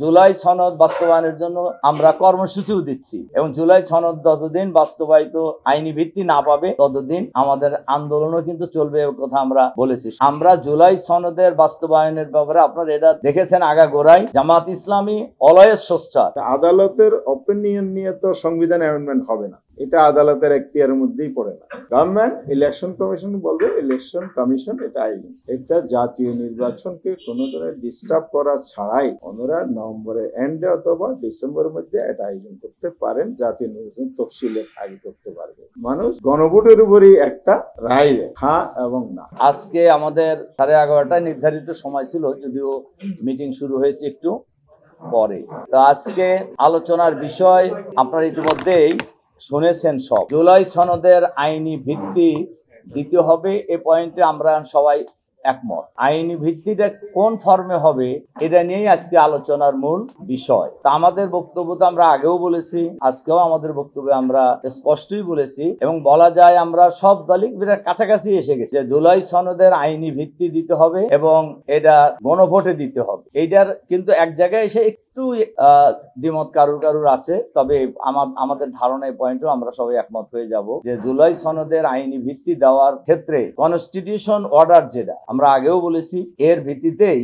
জুলাই সনদ বাস্তবায়নের জন্য আমরা কর্মসূচিও দিচ্ছি এবং জুলাই সনদ যতদিন বাস্তবায়িত আইনি ভিত্তি না পাবে ততদিন আমাদের আন্দোলনও কিন্তু চলবে কথা আমরা বলেছি। আমরা জুলাই সনদের বাস্তবায়নের ব্যাপারে আপনারা এটা দেখেছেন আগাগোড়াই জামাত ইসলামী অলওয়েজ সোচ্চার। আদালতের অপিনিয়ন নিয়ে তো সংবিধান অ্যামেন্ডমেন্ট হবে না, এটা আদালতের এখতিয়ারের মধ্যেই পড়ে না। গভর্নমেন্ট ইলেকশন কমিশন বলবে, ইলেকশন কমিশন এটা আইন, এটা জাতীয় নির্বাচনকে কোনো ধরনের ডিস্টার্ব করা ছাড়াই ওনারা নভেম্বরের এন্ডে অথবা ডিসেম্বরের মধ্যে এটা আয়োজন করতে পারেন, জাতীয় নির্বাচন তফসিলের আগে করতে পারবে। মানুষ গণভোটের উপরই একটা রায় দেয়, হ্যাঁ এবং না। আজকে আমাদের 11:30টায় নির্ধারিত সময় ছিল, যদিও মিটিং শুরু হয়েছে একটু পরে। তো আজকে আলোচনার বিষয় আপনারা ইতিমধ্যেই শুনেছেন সব। জুলাই সনদের আইনি ভিত্তি দিতে হবে, এ পয়েন্টে আমরা সবাই একমত। আইনি ভিত্তিটা কোন ফর্মে হবে এটা নিয়েই আজকে আলোচনার মূল বিষয়। তা আমাদের বক্তব্য তো আমরা আগেও বলেছি, আজকেও আমাদের বক্তব্যে আমরা স্পষ্টই বলেছি এবং বলা যায় আমরা সব দলই বিরাট কাছাকাছি এসে গেছি যে জুলাই সনদের আইনি ভিত্তি দিতে হবে এবং এটা গণভোটে দিতে হবে। এইটার কিন্তু এক জায়গায় এসে একটু দ্বিমত কারুর আছে, তবে আমাদের ধারণা এই পয়েন্টও আমরা সবাই একমত হয়ে যাব যে জুলাই সনদের আইনি ভিত্তি দেওয়ার ক্ষেত্রে কনস্টিটিউশন অর্ডার যেটা আমরা আগেও বলেছি এর ভিত্তিতেই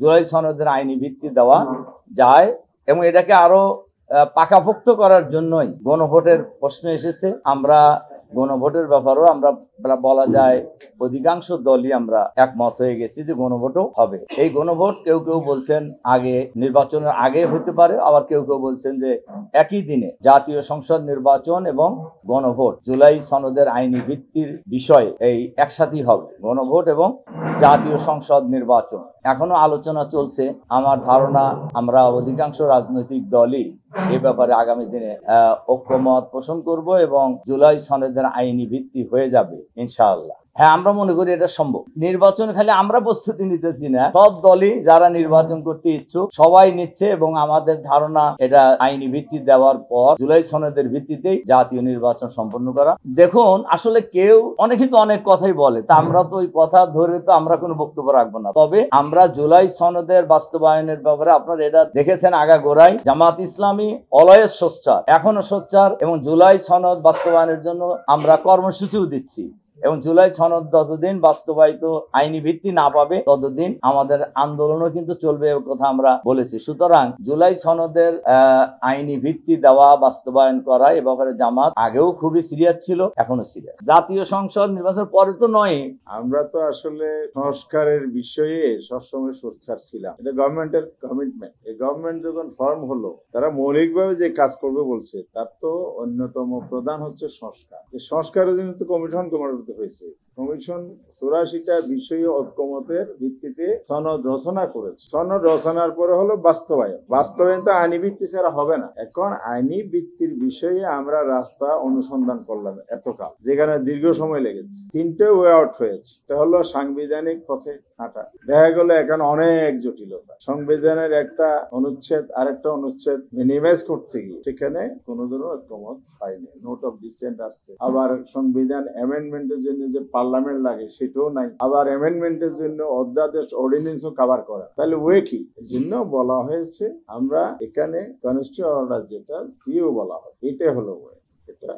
জুলাই সনদের আইনি ভিত্তি দেওয়া যায় এবং এটাকে আরো পাকাপোক্ত করার জন্যই গণভোটের প্রশ্ন এসেছে। আমরা গণভোটের ব্যাপারেও আমরা বলা যায় অধিকাংশ দলই আমরা একমত হয়ে গেছি যে গণভোটও হবে। এই গণভোট কেউ বলছেন আগে নির্বাচনের আগে হতে পারে, আবার কেউ বলছেন যে একই দিনে জাতীয় সংসদ নির্বাচন এবং গণভোট জুলাই সনদের আইনি ভিত্তির বিষয়ে এই একসাথেই হবে, গণভোট এবং জাতীয় সংসদ নির্বাচন। এখনো আলোচনা চলছে। আমার ধারণা আমরা অধিকাংশ রাজনৈতিক দলই এ ব্যাপারে আগামী দিনে ঐক্যমত পোষণ করব এবং জুলাই সনদের আইনি ভিত্তি হয়ে যাবে ইনশাআল্লাহ। হ্যাঁ, আমরা মনে করি এটা সম্ভব। নির্বাচন খালি আমরা প্রস্তুতি নিতেছি না, সব দলই যারা নির্বাচন করতে ইচ্ছুক সবাই নিচ্ছে এবং আমাদের ধারণা এটা আইনি ভিত্তি দেওয়ার পর জুলাই সনদের ভিত্তিতেই জাতীয় নির্বাচন সম্পন্ন করা। দেখুন, আসলে অনেকে তো অনেক কথাই বলে, তা আমরা তো ওই কথা ধরে তো আমরা কোনো বক্তব্য রাখবো না। তবে আমরা জুলাই সনদের বাস্তবায়নের ব্যাপারে আপনারা এটা দেখেছেন আগাগোড়াই জামাত ইসলামী অলওয়েজ সোচ্চার, এখনো সোচ্চার এবং জুলাই সনদ বাস্তবায়নের জন্য আমরা কর্মসূচিও দিচ্ছি এবং জুলাই সনদ যতদিন বাস্তবায়িত আইনি ভিত্তি না পাবে ততদিন আমাদের আন্দোলনও কিন্তু চলবে কথা আমরা বলেছি। সুতরাং জুলাই সনদের আইনি ভিত্তি দেওয়া বাস্তবায়ন করা এ ব্যাপারে জামাত আগেও খুবই সিরিয়াস ছিল, এখনো সিরিয়াস। জাতীয় সংসদ নির্বাচন পরে তো নয়, আমরা তো আসলে সংস্কারের বিষয়ে সবসময় সোচ্চার ছিলাম, এটা গভর্নমেন্টের কমিটমেন্ট। এই গভর্নমেন্ট যখন ফর্ম হলো তারা মৌলিকভাবে যে কাজ করবে বলছে তার তো অন্যতম প্রধান হচ্ছে সংস্কার। এই সংস্কারের জন্য তো কমিশন হয়েছে। কমিশন 84টা বিষয়ে ঐক্যমতের ভিত্তিতে সনদ রচনা করেছে। সনদ রচনার পরে হলো বাস্তবায়ন তো আইনি ভিত্তি ছাড়া হবে না। এখন আইনি ভিত্তির বিষয়ে আমরা রাস্তা অনুসন্ধান করলাম এতকাল, যেখানে দীর্ঘ সময় লেগেছে। 3টে ওয়ে আউট হয়েছে। এটা হলো সাংবিধানিক পথে হাঁটা। দেখা গেল এখন অনেক জটিলতা, সংবিধানের একটা অনুচ্ছেদ আরেকটা অনুচ্ছেদ মিনিমাইজ করতে গিয়ে সেখানে কোনো ধরনের ঐক্যমত হয়নি, নোট অফ ডিসেন্ট আসছে। আবার সংবিধান অ্যামেন্ডমেন্টের জন্য যে পার্লামেন্ট লাগে সেটাও নাই, আবার অ্যামেন্ডমেন্টের জন্য অধ্যাদেশ অর্ডিন্যান্সও কভার করা। তাহলে ওয়ে কি? এর জন্য বলা হয়েছে আমরা এখানে কনস্টিটিউশনাল অর্ডার যেটা সিও বলা হয়, এটাই হলো ওয়ে, এটা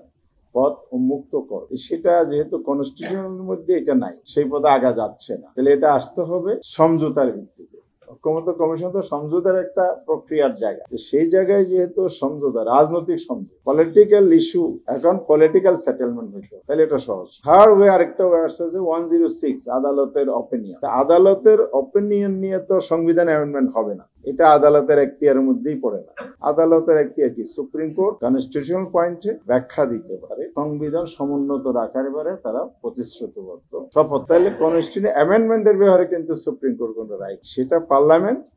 পথ উন্মুক্ত কর। সেটা যেহেতু কনস্টিটিউশনের মধ্যে এটা নাই, সেই পথে আগা যাচ্ছে না। তাহলে এটা আসতে হবে সমঝোতার ভিত্তিতে। ঐক্যমত্য কমিশন তো সমঝোতার একটা প্রক্রিয়ার জায়গা, সেই জায়গায় যেহেতু সমঝোতা, রাজনৈতিক সমঝোতা, পলিটিক্যাল ইস্যু, এখন পলিটিক্যাল সেটেলমেন্ট হইতো, তাহলে এটা সহজ। থার্ড ওয়ে আরেকটা ওয়ে আসছে যে 106 আদালতের অপিনিয়ন। আদালতের অপিনিয়ন নিয়ে তো সংবিধান অ্যামেন্ডমেন্ট হবে না, এটা আদালতের এখতিয়ারের মধ্যেই পড়ে না। আদালতের এখতিয়ার কি? সুপ্রিম কোর্ট কনস্টিটিউশনাল পয়েন্টে ব্যাখ্যা দিতে পারে, সংবিধান সমুন্নত রাখার ব্যাপারে তারা প্রতিশ্রুতিবদ্ধ শপথ। তাহলে কনস্টিটিউশন অ্যামেন্ডমেন্টের ব্যাপারে কিন্তু সুপ্রিম কোর্ট কোনো রাইট, সেটা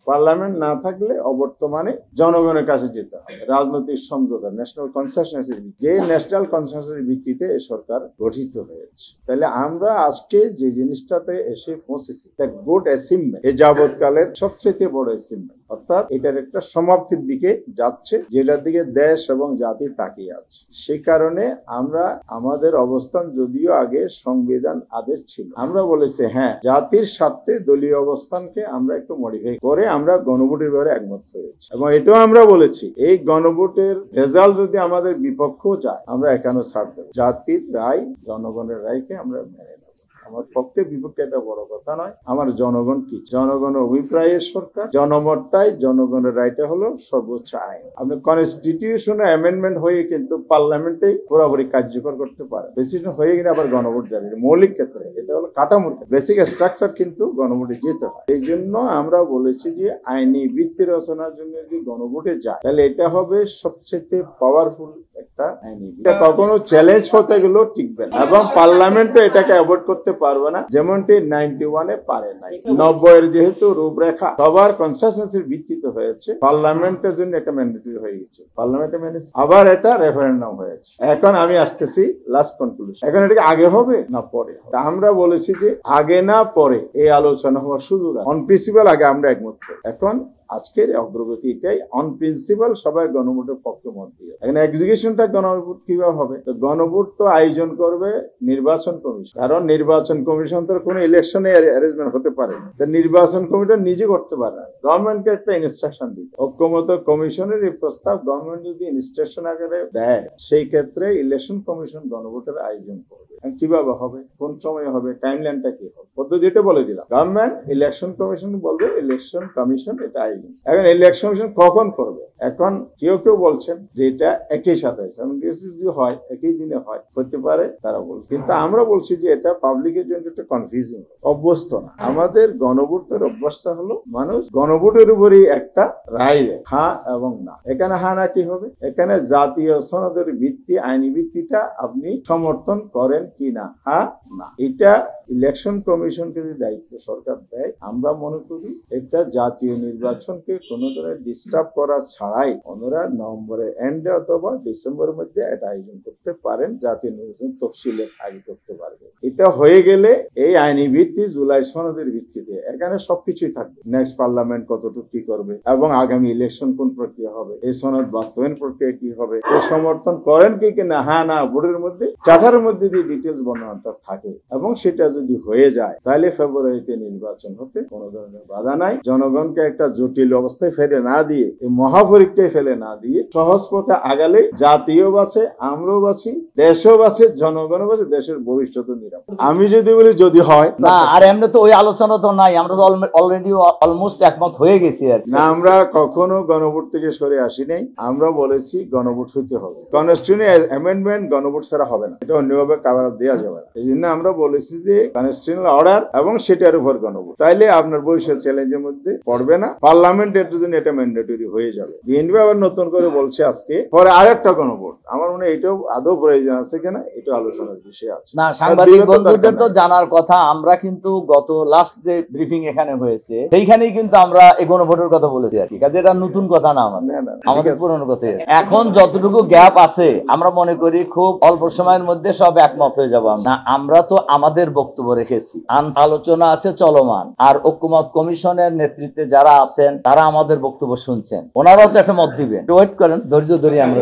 পার্লামেন্ট না থাকলে অবর্তমানে জনগণের কাছে যেতে হবে। রাজনৈতিক সমঝোতা, ন্যাশনাল কনসেনসাসের, যে ন্যাশনাল কনসেনসাসের ভিত্তিতে এই সরকার গঠিত হয়েছে। তাহলে আমরা আজকে যে জিনিসটাতে এসে পৌঁছেছি, গুড অ্যাচিভমেন্ট, এ যাবৎকালের সবচেয়ে বড় অ্যাচিভমেন্ট। অর্থাৎ এটার একটা সমাপ্তির দিকে যাচ্ছে, যেটার দিকে দেশ এবং জাতি তাকিয়ে আছে। সেই কারণে আমরা আমাদের অবস্থান, যদিও আগে সংবিধান আদেশ ছিল, আমরা বলেছি হ্যাঁ জাতির স্বার্থে দলীয় অবস্থানকে আমরা একটু মডিফাই করে আমরা গণভোটের ব্যাপারে একমত হয়েছি, এবং এটাও আমরা বলেছি এই গণভোটের রেজাল্ট যদি আমাদের বিপক্ষেও যায় আমরা এখানেও ছাড় দেব। জাতির রায়, জনগণের রায়কে আমরা মেনে নেব। আমার পক্ষে বিপক্ষে এটা বড় কথা নয়। আমার জনগণ কি, জনগণের অভিপ্রায়ের সরকার, জনমতটাই, জনগণের রায়টা হলো সর্বোচ্চ আইন। আপনি কনস্টিটিউশনে অ্যামেন্ডমেন্ট হয়ে কিন্তু পার্লামেন্টে পুরোপুরি কার্যকর করতে পারে, প্রেসিডেন্ট হয়ে কিন্তু আবার গণভোট জারি, মৌলিক ক্ষেত্রে এটা হলো কাঠামোর বেসিক স্ট্রাকচার, কিন্তু গণভোটে যেতে হয়। এই জন্য আমরা বলেছি যে আইনি ভিত্তি রচনার জন্য যদি গণভোটে যায় তাহলে এটা হবে সবচেয়ে পাওয়ারফুল একটা আইনি। এটা কখনো চ্যালেঞ্জ হতে গেলেও টিকবে না, এবং পার্লামেন্টে এটাকে অ্যাভয়েড করতে পারবে না, যেমনটি 91-এ পারে নাই। 90-এর যেহেতু রূপরেখা সবার কনসেনসাসের ভিত্তিতে হয়েছে, পার্লামেন্টের জন্য এটা ম্যান্ডেটরি হয়ে গেছে, পার্লামেন্টে মেনে আবার এটা রেফারেন্ডাম হয়েছে। এখন আমি আসতেছি লাস্ট কনক্লুশন, এখন এটাকে আগে হবে না পরে? তা আমরা বলেছি যে আগে না পরে এই আলোচনা হওয়ার সুযোগ আছে। অন প্রিন্সিপাল আগে আমরা একমত করি। এখন আজকের অগ্রগতি এটাই, অন প্রিন্সিপাল সবাই গণভোটের পক্ষে মত দিয়ে। এখন এক্সিকিউশনটা গণভোট কিভাবে হবে? তো গণভোট তো আয়োজন করবে নির্বাচন কমিশন, কারণ নির্বাচন কমিশন তো কোনো ইলেকশনে অ্যারেঞ্জমেন্ট হতে পারে না, নির্বাচন কমিশন নিজে করতে পারে না, গভর্নমেন্টকে একটা ইনস্ট্রাকশন দিতে। ঐক্যমত কমিশনের এই প্রস্তাব গভর্নমেন্ট যদি ইনস্ট্রাকশন আকারে দেয়, সেই ক্ষেত্রে ইলেকশন কমিশন গণভোটের আয়োজন করবে। কিভাবে হবে, কোন সময় হবে, টাইমলাইনটা কি হবে, পদ্ধতিটা বলে দিলাম। গভর্নমেন্ট ইলেকশন কমিশন বলবে, ইলেকশন কমিশন এটা আয়োজন। এখন ইলেকশন কমিশন কখন করবে? এখন কেউ কেউ বলছেন যে এটা একই সাথে যদি হয়, একই দিনে হয়, হতে পারে, তারা বলছে। কিন্তু আমরা বলছি যে এটা পাবলিকের জন্য একটা কনফিউজিং, অভ্যস্ত না। আমাদের গণভোটের অভ্যস্ত হলো মানুষ গণভোটের উপরই একটা রায় দেয়, হ্যাঁ এবং না। এখানে হ্যাঁ না কি হবে? এখানে জাতীয় সনদের ভিত্তি, আইনি ভিত্তিটা আপনি সমর্থন করেন কি না, হ্যাঁ না। এটা ইলেকশন কমিশনকে যদি দায়িত্ব সরকার দেয়, আমরা মনে করি এটা জাতীয় নির্বাচনকে কোনো ধরনের ডিস্টার্ব করা ছাড়াই ওনারা নভেম্বরের এন্ডে অথবা ডিসেম্বরের মধ্যে এটা আয়োজন করতে পারেন, জাতীয় নির্বাচন তফসিলে আগে করতে পারবে। এটা হয়ে গেলে এই আইনি ভিত্তি জুলাই সনদের ভিত্তিতে এখানে সবকিছুই থাকবে। নেক্সট পার্লামেন্ট কতটুকু কি করবে, এবং আগামী ইলেকশন কোন প্রক্রিয়া হবে, এই সনদ বাস্তবায়ন প্রক্রিয়া কি হবে, এই সমর্থন করেন কি না, হ্যাঁ না, ভোটের মধ্যে চার্টারের মধ্যে যে ডিটেলস বর্ণনা থাকে, এবং সেটা যদি হয়ে যায় তাহলে ফেব্রুয়ারিতে নির্বাচন হতে কোনো ধরনের বাধা নাই। জনগণকে একটা জটিল অবস্থায় ফেলে না দিয়ে, এই মহাপরীক্ষায় ফেলে না দিয়ে সহজ পথে আগালে জাতীয় বাঁচে, আমরাও বাঁচি, দেশও বাঁচে, জনগণও বাঁচে, দেশের ভবিষ্যৎ নিরাপদ। আমি যদি বলি যদি হয় না, আর এমনি তো ওই আলোচনা তো নাই, আমরা তো অলরেডি অলমোস্ট একমত হয়ে গেছি আর কি। না, আমরা কখনো গণভোট থেকে সরে আসি নাই। আমরা বলেছি গণভোট হইতে হবে, কনস্টিটিউশনাল অ্যামেন্ডমেন্ট গণভোট ছাড়া হবে না, এটা অন্যভাবে কাভার দেওয়া যাবে না। এই জন্য আমরা বলেছি যে কনস্টিটিউশনাল অর্ডার এবং সেটার উপর গণভোট, তাইলে আপনার ভবিষ্যৎ চ্যালেঞ্জের মধ্যে পড়বে না, পার্লামেন্টের জন্য এটা ম্যান্ডেটরি হয়ে যাবে। বিএনপি আবার নতুন করে বলছে আজকে পরে আরেকটা গণভোট। আমার মনে হয় এটাও আদৌ প্রয়োজন আছে কিনা, এটা আলোচনার বিষয় আছে। না, সাংবাদিক বন্ধুদের তো জানার কথা। আমরা কিন্তু গত লাস্ট যে ব্রিফিং এখানে হয়েছে সেইখানেই কিন্তু আমরা এই গণভোটের কথা বলেছি আর কি, কাজে এটা নতুন কথা না, আমাদের পুরনো কথা। এখন যতটুকু গ্যাপ আছে আমরা মনে করি খুব অল্প সময়ের মধ্যে সব একমত হয়ে যাবো। না, আমরা তো আমাদের বক্তব্য রেখেছি, আলোচনা আছে চলমান, আর ঐক্যমত কমিশনের নেতৃত্বে যারা আছেন তারা আমাদের বক্তব্য শুনছেন, ওনারাও তো একটা মত দিবেন। ওয়েট করেন, ধৈর্য ধরে আমরা